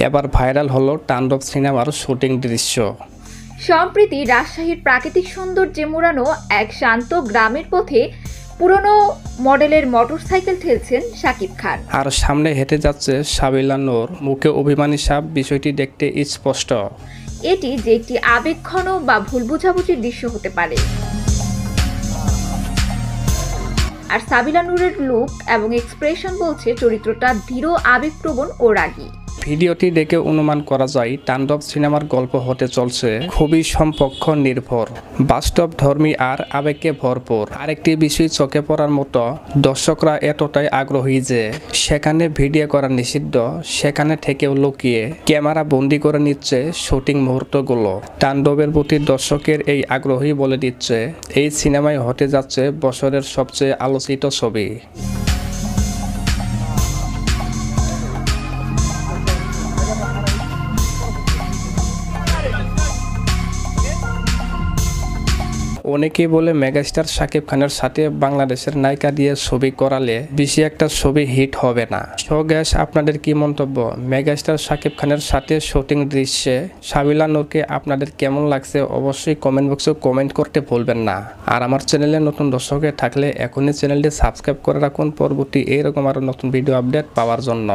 এবার ভাইরাল হলো তাণ্ডব সিনেমার শুটিং দৃশ্য। সম্প্রতি রাজশাহীর প্রাকৃতিক সৌন্দর্যে মোড়ানো এক শান্ত গ্রামের পথে পুরনো মডেলের মোটরসাইকেল ঠেলছেন শাকিব খান। আর সামনে হেঁটে যাচ্ছে সাবিলা নূর, মুখে অভিমানী সাপ, বিষয়টি দেখতে স্পষ্ট। এটি যে একটি আবেগঘন বা ভুল বোঝাবুঝির দৃশ্য হতে পারে। আর সাবিলা নূরের লুক এবং এক্সপ্রেশন বলছে চরিত্রটা ধীর, আবেগপ্রবণ ও রাগী। ভিডিওটি দেখে অনুমান করা যায় তাণ্ডব সিনেমার গল্প হতে চলছে খুবই সম্পর্ক নির্ভর, বাস্তব ধর্মী আর আবেগে ভরপুর। আরেকটি বিষয় চোখে পড়ার মতো, দর্শকরা এতটাই আগ্রহী যে সেখানে ভিডিও করা নিষিদ্ধ, সেখানে থেকেও লুকিয়ে ক্যামেরা বন্দি করে নিচ্ছে শুটিং মুহূর্তগুলো। তাণ্ডবের প্রতি দর্শকের এই আগ্রহী বলে দিচ্ছে এই সিনেমায় হতে যাচ্ছে বছরের সবচেয়ে আলোচিত ছবি। অনেকেই বলে মেগাস্টার শাকিব খানের সাথে বাংলাদেশের নায়িকা দিয়ে ছবি করালে বেশি একটা ছবি হিট হবে না। সো গ্যাস, আপনাদের কি মন্তব্য? মেগাস্টার শাকিব খানের সাথে শুটিং দৃশ্যে সাবিলা নূরকে আপনাদের কেমন লাগছে অবশ্যই কমেন্ট বক্সে কমেন্ট করতে ভুলবেন না। আর আমার চ্যানেলে নতুন দর্শকে থাকলে এখনই চ্যানেলটি সাবস্ক্রাইব করে রাখুন পরবর্তী এইরকম আরও নতুন ভিডিও আপডেট পাওয়ার জন্য।